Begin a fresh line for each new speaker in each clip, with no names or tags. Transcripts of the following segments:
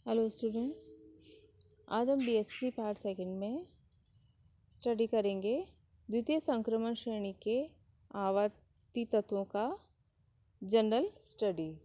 Hello students, आज हम BSc part second में स्टडी करेंगे द्वितीय संक्रमण श्रेणी के आवर्ती तत्वों का जनरल स्टडीज़।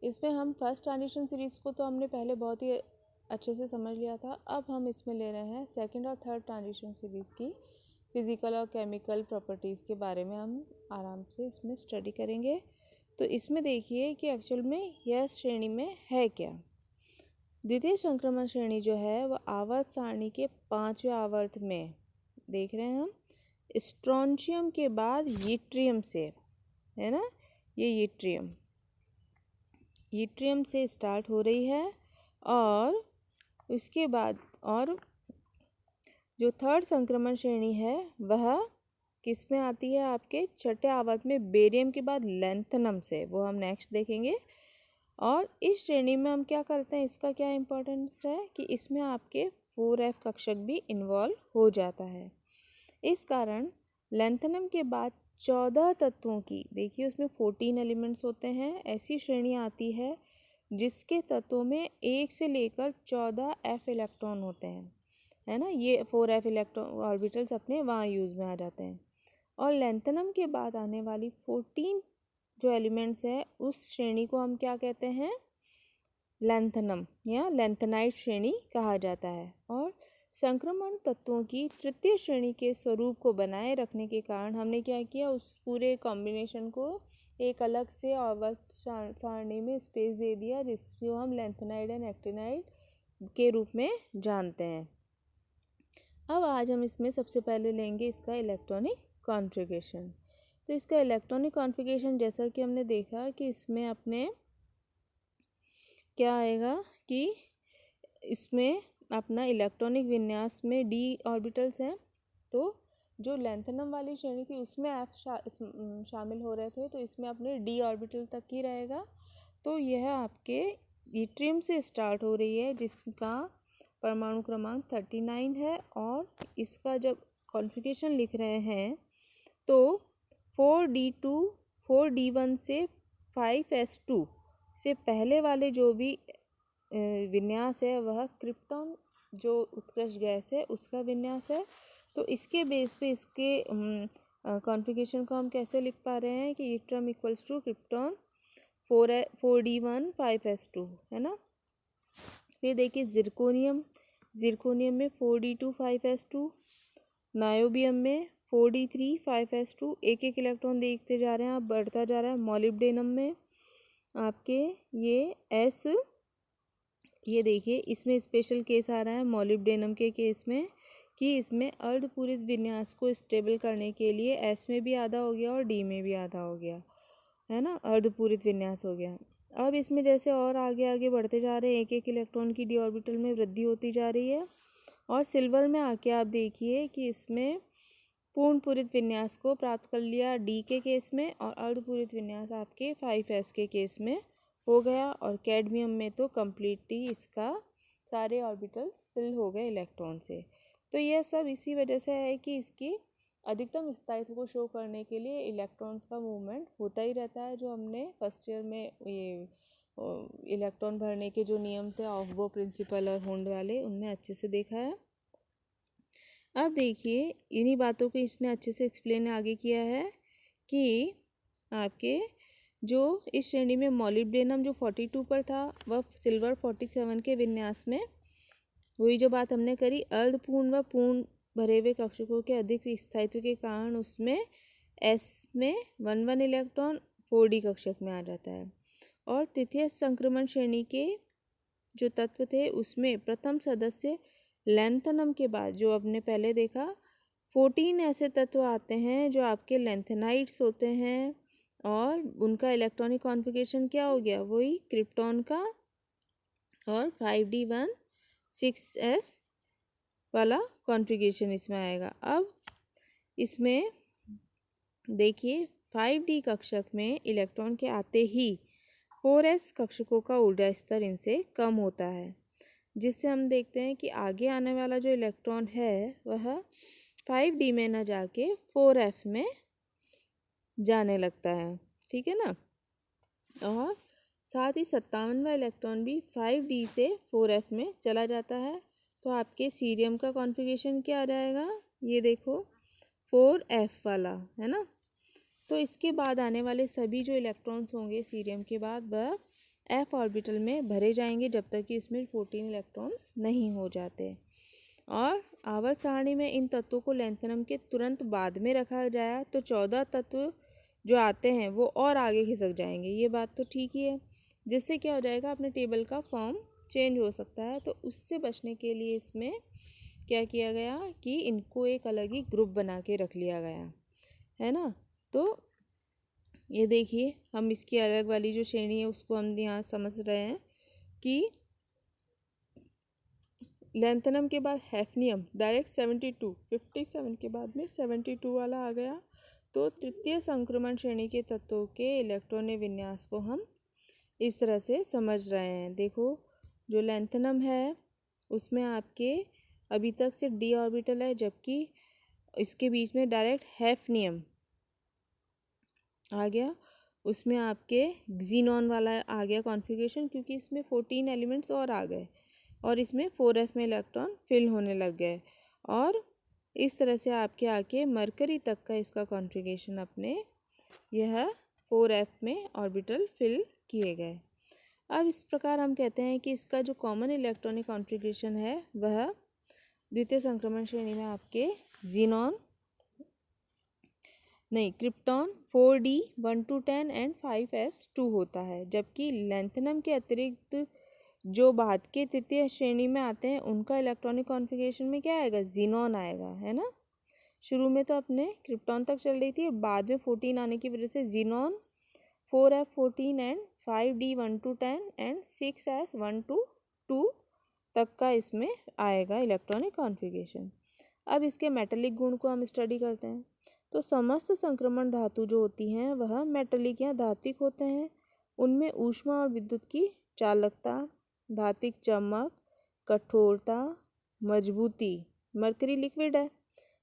इसमें हम फर्स्ट ट्रांजिशन सीरीज़ को तो हमने पहले बहुत ही अच्छे से समझ लिया था। अब हम इसमें ले रहे हैं सेकंड और थर्ड ट्रांजिशन सीरीज़ की फिज़िकल और केमिकल प्रॉपर्टीज़ के बारे में हम आराम से इसमें स्टडी करेंगे। तो इसमें देखिए कि एक्चुअल में यह श्रेणी में है क्या। द्वितीय संक्रमण श्रेणी जो है वह आवर्त सारणी के 5वें आवर्त में देख रहे हैं हम स्ट्रोंशियम के बाद यट्रियम से, है ना, ये यट्रियम से स्टार्ट हो रही है और उसके बाद और जो थर्ड संक्रमण श्रेणी है वह किस में आती है, आपके छठे आवर्त में बेरियम के बाद लैंथनम से, वो हम नेक्स्ट देखेंगे। और इस श्रेणी में हम क्या करते हैं, इसका क्या इम्पोर्टेंस है कि इसमें आपके 4F कक्षक भी इन्वॉल्व हो जाता है। इस कारण लैंथनम के बाद 14 तत्वों की, देखिए उसमें 14 एलिमेंट्स होते हैं, ऐसी श्रेणी आती है जिसके तत्वों में 1 से लेकर 14 F इलेक्ट्रॉन होते हैं, है ना। ये 4F इलेक्ट्रॉन ऑर्बिटल्स अपने वहाँ यूज़ में आ जाते हैं। और लैंथनम के बाद आने वाली 14 जो एलिमेंट्स है उस श्रेणी को हम क्या कहते हैं, लैंथनम या लैंथनाइट श्रेणी कहा जाता है। और संक्रमण तत्वों की तृतीय श्रेणी के स्वरूप को बनाए रखने के कारण हमने क्या किया, उस पूरे कॉम्बिनेशन को एक अलग से आवर्त सारणी में स्पेस दे दिया, जिसको हम लैंथनाइड एंड एक्टिनाइड के रूप में जानते हैं। अब आज हम इसमें सबसे पहले लेंगे इसका इलेक्ट्रॉनिक कॉन्फ़िगरेशन। तो इसका इलेक्ट्रॉनिक कॉन्फ़िगरेशन जैसा कि हमने देखा कि इसमें अपने क्या आएगा कि इसमें अपना इलेक्ट्रॉनिक विन्यास में d ऑर्बिटल्स हैं। तो जो लैंथनम वाली श्रेणी थी उसमें F शामिल हो रहे थे, तो इसमें अपने d ऑर्बिटल तक ही रहेगा। तो यह आपके यट्रियम से स्टार्ट हो रही है जिसका परमाणु क्रमांक 39 है। और इसका जब कॉन्फ़िगरेशन लिख रहे हैं तो 4D1 से 5s2 से पहले वाले जो भी विन्यास है वह क्रिप्टॉन जो उत्कृष्ट गैस है उसका विन्यास है। तो इसके बेस पे इसके कॉन्फ़िगरेशन को हम कैसे लिख पा रहे हैं कि yttrium equals to krypton 4D1 5s2, है ना। फिर देखिए जिरकोनियम में 4D2 5s2, नायोबियम में 4D3 5s2, एक एक इलेक्ट्रॉन देखते जा रहे हैं आप, बढ़ता जा रहा है। मॉलिब्डेनम में आपके ये देखिए इसमें स्पेशल केस आ रहा है मॉलिब्डेनम के केस में कि इसमें अर्धपूरित विन्यास को स्टेबल करने के लिए S में भी आधा हो गया और D में भी आधा हो गया, है ना, अर्धपूरित विन्यास हो गया। अब इसमें जैसे और आगे बढ़ते जा रहे हैं, एक एक इलेक्ट्रॉन की d ऑर्बिटल में वृद्धि होती जा रही है। और सिल्वर में आके आप देखिए कि इसमें पूर्ण पूरित विन्यास को प्राप्त कर लिया D के केस में, और अर्धपूरित विन्यास आपके 5s के केस में हो गया। और कैडमियम में तो कम्प्लीटली इसका सारे ऑर्बिटल्स फिल हो गए इलेक्ट्रॉन से। तो यह सब इसी वजह से है कि इसकी अधिकतम स्थायित्व को शो करने के लिए इलेक्ट्रॉन्स का मूवमेंट होता ही रहता है, जो हमने फर्स्ट ईयर में ये इलेक्ट्रॉन भरने के जो नियम थे ऑफ-बो प्रिंसिपल और होंड वाले, उनमें अच्छे से देखा है। अब देखिए इन्हीं बातों को इसने अच्छे से एक्सप्लेन आगे किया है कि आपके जो इस श्रेणी में मॉलिब्डेनम जो 42 पर था वह सिल्वर 47 के विन्यास में, वही जो बात हमने करी, अर्धपूर्ण व पूर्ण भरे हुए कक्षकों के अधिक स्थायित्व के कारण उसमें S में 1 इलेक्ट्रॉन 4D कक्षक में आ जाता है। और तृतीय संक्रमण श्रेणी के जो तत्व थे उसमें प्रथम सदस्य लैंथनम के बाद जो आपने पहले देखा 14 ऐसे तत्व आते हैं जो आपके लैंथेनाइट्स होते हैं, और उनका इलेक्ट्रॉनिक कॉन्फ़िगरेशन क्या हो गया, वही क्रिप्टॉन का, और 5D1 6s वाला कॉन्फ़िगरेशन इसमें आएगा। अब इसमें देखिए 5D कक्षक में इलेक्ट्रॉन के आते ही 4s कक्षकों का ऊर्जा स्तर इनसे कम होता है, जिससे हम देखते हैं कि आगे आने वाला जो इलेक्ट्रॉन है वह 5D में न जाके 4f में जाने लगता है, ठीक है ना। और साथ ही 57वां इलेक्ट्रॉन भी 5d से 4f में चला जाता है। तो आपके सीरियम का कॉन्फ़िगरेशन क्या आ जाएगा, ये देखो 4f वाला है ना। तो इसके बाद आने वाले सभी जो इलेक्ट्रॉन्स होंगे सीरियम के बाद वह f ऑर्बिटल में भरे जाएंगे जब तक कि इसमें 14 इलेक्ट्रॉन्स नहीं हो जाते। और आवर्त सारणी में इन तत्वों को लैंथेनम के तुरंत बाद में रखा जाए तो 14 तत्व जो आते हैं वो और आगे खिसक जाएंगे। ये बात तो ठीक ही है, जिससे क्या हो जाएगा, अपने टेबल का फॉर्म चेंज हो सकता है। तो उससे बचने के लिए इसमें क्या किया गया कि इनको एक अलग ही ग्रुप बना के रख लिया गया है ना। तो ये देखिए, हम इसकी अलग वाली जो श्रेणी है उसको हम यहाँ समझ रहे हैं कि लैंथेनम के बाद हैफनियम डायरेक्ट 57 के बाद में 72 वाला आ गया। तो तृतीय संक्रमण श्रेणी के तत्वों के इलेक्ट्रॉनिक विन्यास को हम इस तरह से समझ रहे हैं। देखो, जो लैंथेनम है उसमें आपके अभी तक सिर्फ d ऑर्बिटल है, जबकि इसके बीच में डायरेक्ट हैफनियम आ गया। उसमें आपके क्सीनॉन वाला आ गया कॉन्फ़िगरेशन, क्योंकि इसमें 14 एलिमेंट्स और आ गए और इसमें 4f में इलेक्ट्रॉन फिल होने लग गए। और इस तरह से आपके आके मरकरी तक का इसका कॉन्फ़िगरेशन अपने यह 4f में ऑर्बिटल फिल किए गए। अब इस प्रकार हम कहते हैं कि इसका जो कॉमन इलेक्ट्रॉनिक कॉन्फ़िगरेशन है वह द्वितीय संक्रमण श्रेणी में आपके krypton 4d 1 to 10 and 5s2 होता है। जबकि लैंथेनम के अतिरिक्त जो बाद के तृतीय श्रेणी में आते हैं उनका इलेक्ट्रॉनिक कॉन्फ़िगरेशन में क्या आएगा, जीनॉन आएगा, है ना। शुरू में तो अपने क्रिप्टॉन तक चल रही थी और बाद में 14 आने की वजह से xenon 4f14 and 5d 1 to 10 and 6s 1 to 2 तक का इसमें आएगा इलेक्ट्रॉनिक कॉन्फ़िगरेशन। अब इसके मेटेलिक गुण को हम स्टडी करते हैं। तो समस्त संक्रमण धातु जो होती हैं वह मेटेलिक या धात्विक होते हैं। उनमें ऊष्मा और विद्युत की चालकता, धात्विक चमक, कठोरता, मजबूती, मरकरी लिक्विड है,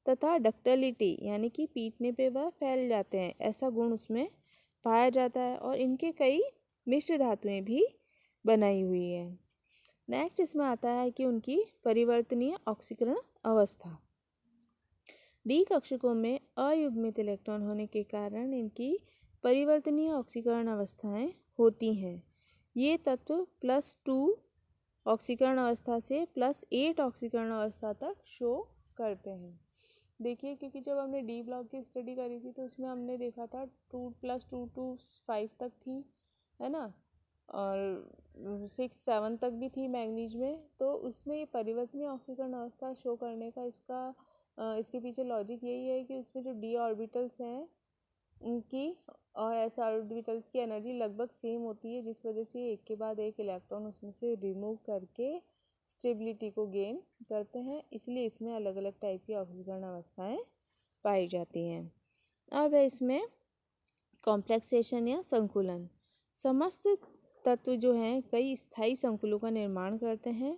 तथा डक्टिलिटी यानी कि पीटने पे वह फैल जाते हैं, ऐसा गुण उसमें पाया जाता है। और इनके कई मिश्र धातुएं भी बनाई हुई है। नेक्स्ट इसमें आता है कि उनकी परिवर्तनीय ऑक्सीकरण अवस्था। डी कक्षकों में अयुग्मित इलेक्ट्रॉन होने के कारण इनकी परिवर्तनीय ऑक्सीकरण अवस्थाएं होती हैं। ये तत्व +2 ऑक्सीकरण अवस्था से +8 ऑक्सीकरण अवस्था तक शो करते हैं। देखिए, क्योंकि जब हमने डी ब्लॉक की स्टडी करी थी तो उसमें हमने देखा था 2 + 2 to 5 तक थी, है ना, और 6 7 तक भी थी मैग्नीज में। तो उसमें ये परिवर्तनीय ऑक्सीकरण अवस्था शो करने का इसके पीछे लॉजिक यही है कि उसमें जो डी ऑर्बिटल्स हैं उनकी और एस ऑर्बिटल्स की एनर्जी लगभग सेम होती है, जिस वजह से एक के बाद एक इलेक्ट्रॉन उसमें से रिमूव करके स्टेबिलिटी को गेन करते हैं। इसलिए इसमें अलग अलग टाइप की ऑक्सीकरण अवस्थाएं पाई जाती हैं। अब है इसमें कॉम्प्लेक्सेशन या संकुलन। समस्त तत्व जो हैं कई स्थायी संकुलों का निर्माण करते हैं।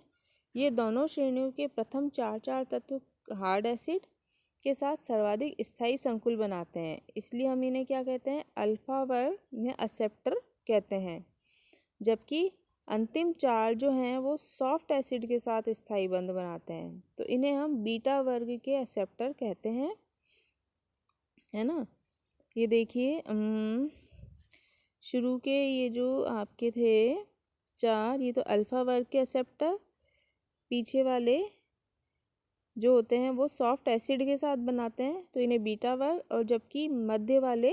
ये दोनों श्रेणियों के प्रथम 4 तत्व हार्ड एसिड के साथ सर्वाधिक स्थायी संकुल बनाते हैं। इसलिए हम इन्हें क्या कहते हैं, अल्फा वर्ग या एक्सेप्टर कहते हैं। जबकि अंतिम 4 जो हैं वो सॉफ्ट एसिड के साथ स्थायी बंध बनाते हैं, तो इन्हें हम बीटा वर्ग के एक्सेप्टर कहते हैं, है ना। ये देखिए, शुरू के ये जो आपके थे 4, ये तो अल्फा वर्ग के एक्सेप्टर, पीछे वाले जो होते हैं वो सॉफ्ट एसिड के साथ बनाते हैं तो इन्हें बीटा वर्ग, और जबकि मध्य वाले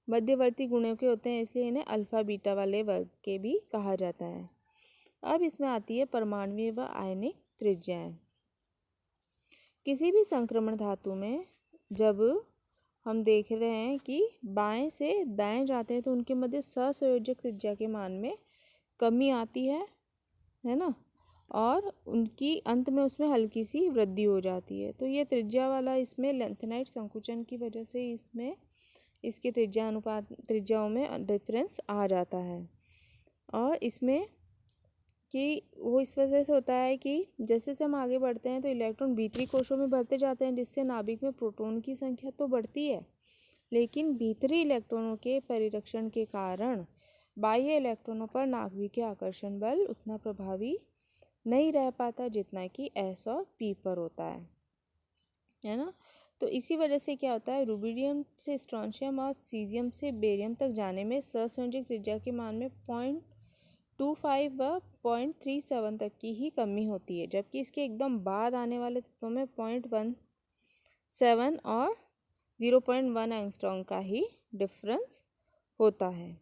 मध्यवर्ती गुणों के होते हैं इसलिए इन्हें अल्फा बीटा वाले वर्ग के भी कहा जाता है। अब इसमें आती है परमाणुीय व आयनिक त्रिज्याएं। किसी भी संक्रमण धातु में जब हम देख रहे हैं कि बाएं से दाएं जाते हैं तो उनके मध्य सहसंयोजक त्रिज्या के मान में कमी आती है ना, और उनकी अंत में उसमें हल्की सी वृद्धि हो जाती है। तो ये त्रिज्या वाला इसमें लैंथेनाइट संकुचन की वजह से इसमें इसके त्रिज्याओं में डिफरेंस आ जाता है। और इसमें कि वो इस वजह से होता है कि जैसे जैसे हम आगे बढ़ते हैं तो इलेक्ट्रॉन भीतरी कोशों में बढ़ते जाते हैं, जिससे नाभिक में प्रोटॉन की संख्या तो बढ़ती है, लेकिन भीतरी इलेक्ट्रॉनों के परिरक्षण के कारण बाह्य इलेक्ट्रॉनों पर नाभिकीय आकर्षण बल उतना प्रभावी नहीं रह पाता जितना कि S और P पर होता है ना। तो इसी वजह से क्या होता है, रुबिडियम से स्ट्रोंशियम और सीजियम से बेरियम तक जाने में सहसंयोजक त्रिज्या के मान में 0.25 व 0.37 तक की ही कमी होती है, जबकि इसके एकदम बाद आने वाले तत्वों में 0.17 और 0.1 एंगस्ट्रॉम का ही डिफरेंस होता है।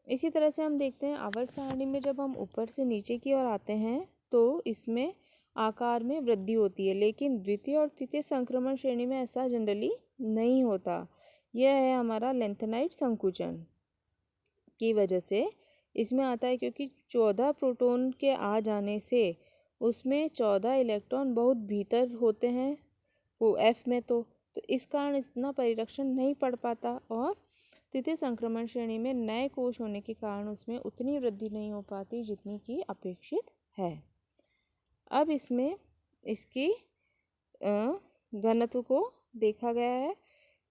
इसी तरह से हम देखते हैं आवर्त सारणी में जब हम ऊपर से नीचे की ओर आते हैं तो इसमें आकार में वृद्धि होती है, लेकिन द्वितीय और तृतीय संक्रमण श्रेणी में ऐसा जनरली नहीं होता। यह है हमारा लेंथेनाइट संकुचन की वजह से इसमें आता है, क्योंकि 14 प्रोटॉन के आ जाने से उसमें 14 इलेक्ट्रॉन बहुत भीतर होते हैं वो F में, तो इस कारण इतना परिरक्षण नहीं पड़ पाता और तृतीय संक्रमण श्रेणी में नए कोश होने के कारण उसमें उतनी वृद्धि नहीं हो पाती जितनी कि अपेक्षित है। अब इसमें इसकी घनत्व को देखा गया है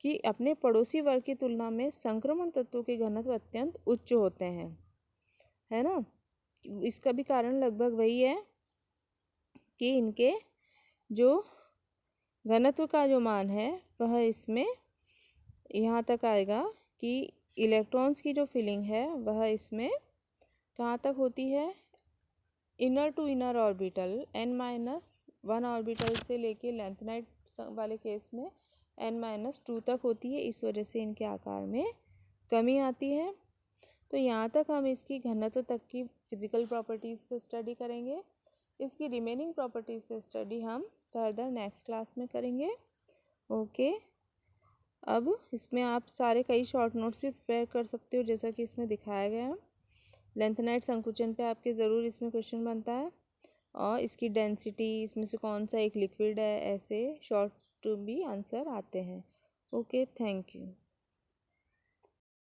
कि अपने पड़ोसी वर्ग की तुलना में संक्रमण तत्वों के घनत्व अत्यंत उच्च होते हैं, है ना। इसका भी कारण लगभग वही है कि इनके जो घनत्व का जो मान है वह इसमें यहाँ तक आएगा कि इलेक्ट्रॉन्स की जो फिलिंग है वह इसमें कहाँ तक होती है, inner to inner orbital n-1 orbital से लेके लेंथेनाइट वाले केस में n-2 तक होती है। इस वजह से इनके आकार में कमी आती है। तो यहाँ तक हम इसकी घनत्व तक की फिजिकल प्रॉपर्टीज़ को स्टडी करेंगे। इसकी रिमेनिंग प्रॉपर्टीज़ का स्टडी हम फर्दर नेक्स्ट क्लास में करेंगे। ओके, अब इसमें आप सारे कई शॉर्ट नोट्स भी प्रिपेयर कर सकते हो जैसा कि इसमें दिखाया गया है। लेंथेनाइट संकुचन पे आपके ज़रूर इसमें क्वेश्चन बनता है और इसकी डेंसिटी, इसमें से कौन सा एक लिक्विड है, ऐसे शॉर्ट भी आंसर आते हैं। Okay, thank you.